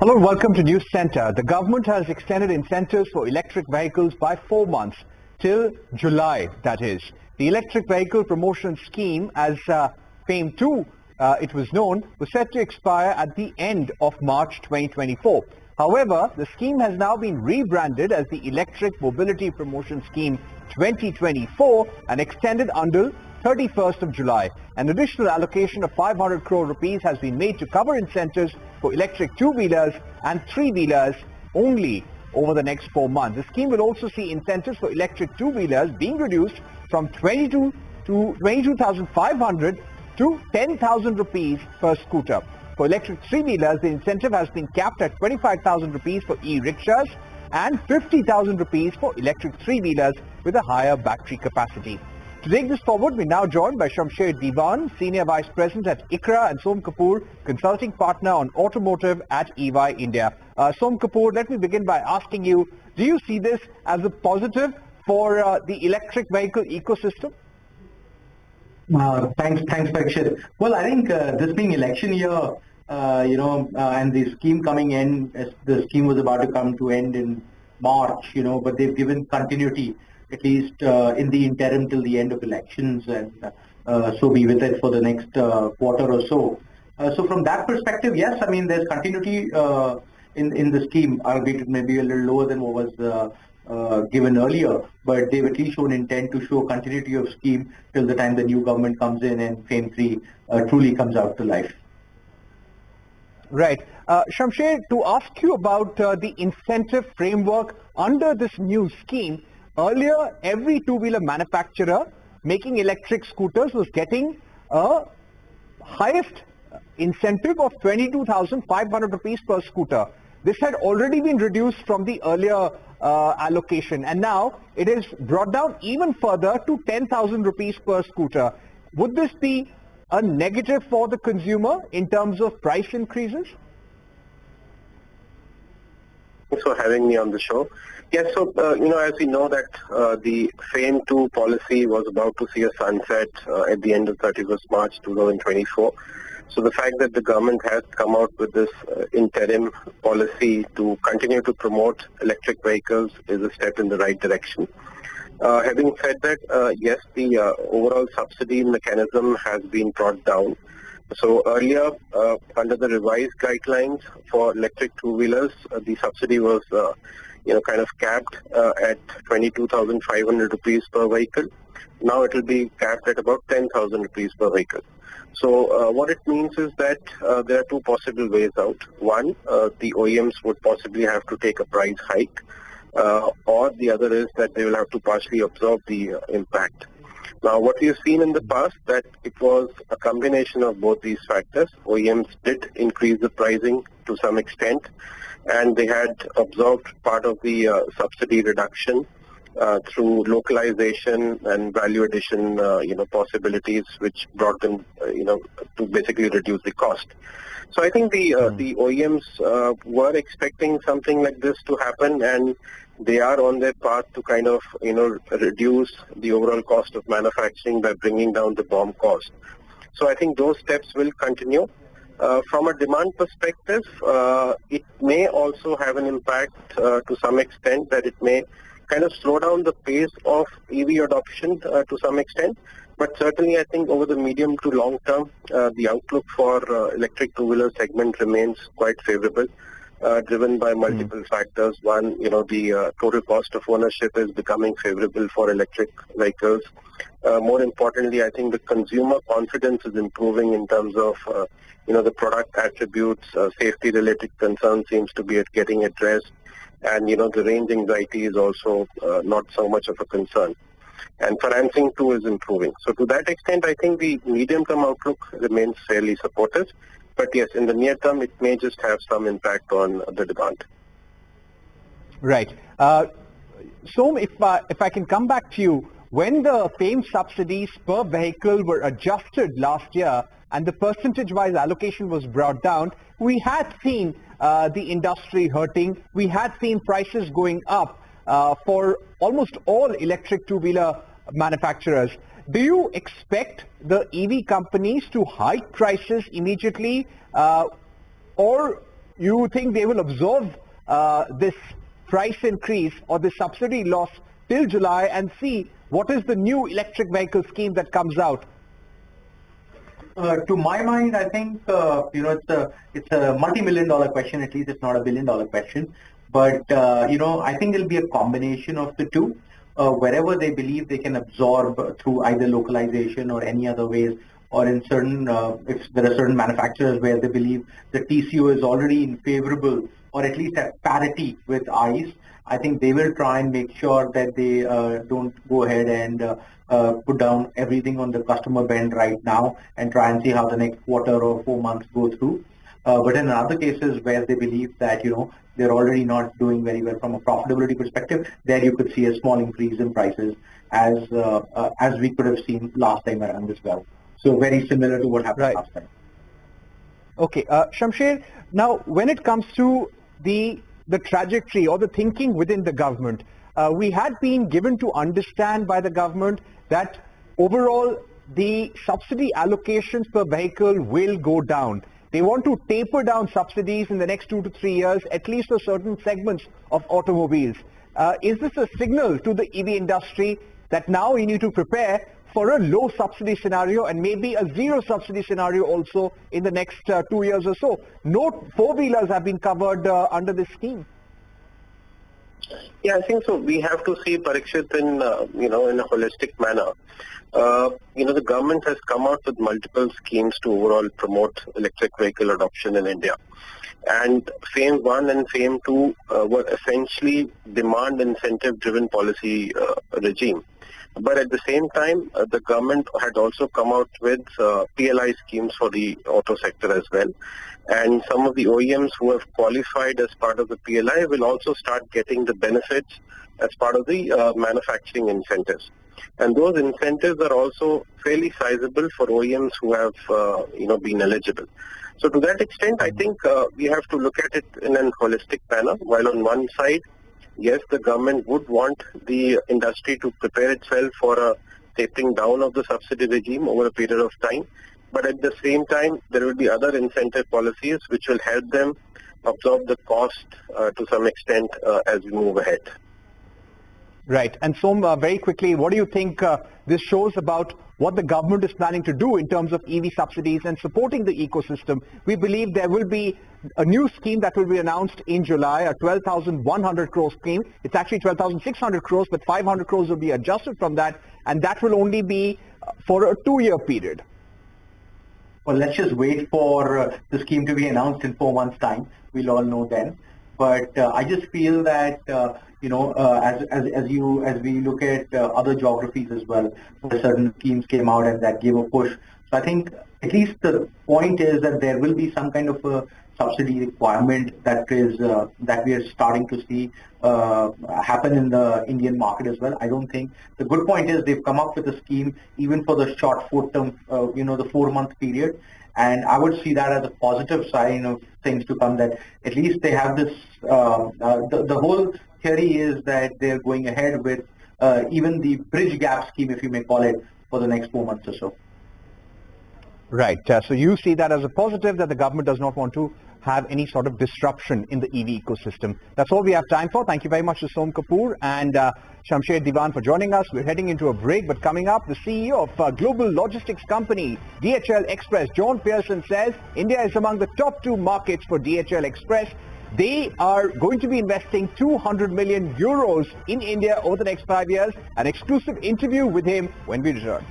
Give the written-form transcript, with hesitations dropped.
Hello, welcome to News Center. The government has extended incentives for electric vehicles by 4 months till July, that is. The electric vehicle promotion scheme, as FAME 2 it was known, was set to expire at the end of March 2024. However, the scheme has now been rebranded as the Electric Mobility Promotion Scheme 2024 and extended until 31st of July. An additional allocation of 500 crore rupees has been made to cover incentives for electric two-wheelers and three-wheelers only over the next 4 months. The scheme will also see incentives for electric two-wheelers being reduced from 22,500 to 10,000 rupees per scooter. For electric three-wheelers, the incentive has been capped at 25,000 rupees for e-rickshaws and 50,000 rupees for electric three-wheelers with a higher battery capacity. To take this forward, we're now joined by Shamsher Dewan, Senior Vice President at ICRA, and Som Kapoor, Consulting Partner on Automotive at EY India. Som Kapoor, let me begin by asking you, do you see this as a positive for the electric vehicle ecosystem? Thanks, Parikshit. Well, I think this being election year, and the scheme coming in, the scheme was about to come to end in March, but they've given continuity, at least in the interim till the end of elections, and so be with it for the next quarter or so. So from that perspective, yes, I mean, there's continuity in the scheme, albeit maybe a little lower than what was given earlier, but they've at least shown intent to show continuity of scheme till the time the new government comes in and FAME 3 truly comes out to life. Right. Shamsher, to ask you about the incentive framework under this new scheme, earlier every two-wheeler manufacturer making electric scooters was getting a highest incentive of 22,500 rupees per scooter. This had already been reduced from the earlier allocation, and now it is brought down even further to 10,000 rupees per scooter. Would this be a negative for the consumer in terms of price increases? Thanks for having me on the show. Yes, so, as we know that the FAME 2 policy was about to see a sunset at the end of 31st March 2024. So the fact that the government has come out with this interim policy to continue to promote electric vehicles is a step in the right direction. Having said that, yes, the overall subsidy mechanism has been brought down. So earlier, under the revised guidelines for electric two-wheelers, the subsidy was, kind of capped at 22,500 rupees per vehicle. Now it will be capped at about 10,000 rupees per vehicle. So what it means is that there are two possible ways out. One, the OEMs would possibly have to take a price hike, or the other is that they will have to partially absorb the impact. Now, what we have seen in the past that it was a combination of both these factors. OEMs did increase the pricing to some extent, and they had absorbed part of the subsidy reduction through localization and value addition, possibilities, which brought them, to basically reduce the cost. So I think the OEMs were expecting something like this to happen, and they are on their path to kind of, reduce the overall cost of manufacturing by bringing down the BOM cost. So I think those steps will continue. From a demand perspective, it may also have an impact to some extent that it may kind of slow down the pace of EV adoption to some extent. But certainly, I think over the medium to long term, the outlook for electric two-wheeler segment remains quite favorable, driven by multiple factors. One, the total cost of ownership is becoming favorable for electric vehicles. More importantly, I think the consumer confidence is improving in terms of, the product attributes. Safety-related concerns seems to be getting addressed. And, the range anxiety is also not so much of a concern. And financing too is improving. So to that extent, I think the medium-term outlook remains fairly supportive. But yes, in the near term, it may just have some impact on the demand. Right. Som, if I can come back to you, when the FAME subsidies per vehicle were adjusted last year and the percentage-wise allocation was brought down, we had seen the industry hurting. We had seen prices going up for almost all electric two-wheeler manufacturers. Do you expect the EV companies to hike prices immediately, or you think they will absorb this price increase or the subsidy loss till July and see what is the new electric vehicle scheme that comes out? To my mind, I think it's a multi-million-dollar question. At least it's not a billion-dollar question. But I think it'll be a combination of the two. Wherever they believe they can absorb through either localization or any other ways, or in certain, if there are certain manufacturers where they believe the TCO is already in favorable or at least at parity with ICE, I think they will try and make sure that they don't go ahead and put down everything on the customer bend right now and try and see how the next quarter or 4 months go through. But in other cases where they believe that, they're already not doing very well from a profitability perspective, there you could see a small increase in prices as we could have seen last time around as well. So very similar to what happened last time. Okay, Shamsher, now when it comes to the trajectory or the thinking within the government, we had been given to understand by the government that overall the subsidy allocations per vehicle will go down. They want to taper down subsidies in the next 2 to 3 years, at least for certain segments of automobiles. Is this a signal to the EV industry that now we need to prepare for a low subsidy scenario and maybe a zero subsidy scenario also in the next 2 years or so? No four-wheelers have been covered under this scheme. Yeah, I think so. We have to see Parikshit in a holistic manner. The government has come out with multiple schemes to overall promote electric vehicle adoption in India. And FAME 1 and FAME 2 were essentially demand incentive driven policy regime. But at the same time, the government had also come out with PLI schemes for the auto sector as well. And some of the OEMs who have qualified as part of the PLI will also start getting the benefits as part of the manufacturing incentives. And those incentives are also fairly sizable for OEMs who have, been eligible. So to that extent, I think we have to look at it in a holistic manner. While on one side, yes, the government would want the industry to prepare itself for a tapering down of the subsidy regime over a period of time. But at the same time, there will be other incentive policies which will help them absorb the cost to some extent as we move ahead. Right. And Som, very quickly, what do you think this shows about what the government is planning to do in terms of EV subsidies and supporting the ecosystem? We believe there will be a new scheme that will be announced in July, a 12,100 crore scheme. It's actually 12,600 crores, but 500 crores will be adjusted from that, and that will only be for a 2-year period. Well, let's just wait for the scheme to be announced in 4 months' time. We'll all know then. But I just feel that as we look at other geographies as well, where certain schemes came out and that gave a push. So I think at least the point is that there will be some kind of a subsidy requirement that we are starting to see happen in the Indian market as well. I don't think the good point is they've come up with a scheme even for the short 4-term, the 4-month period. And I would see that as a positive sign of things to come, that at least they have this, the whole theory is that they're going ahead with even the bridge gap scheme, if you may call it, for the next 4 months or so. Right. So you see that as a positive, that the government does not want to have any sort of disruption in the EV ecosystem. That's all we have time for. Thank you very much to Som Kapoor and Shamsher Dewan for joining us. We're heading into a break, but coming up, the CEO of global logistics company DHL Express, John Pearson, says India is among the top 2 markets for DHL Express. They are going to be investing 200 million euros in India over the next 5 years. An exclusive interview with him when we return.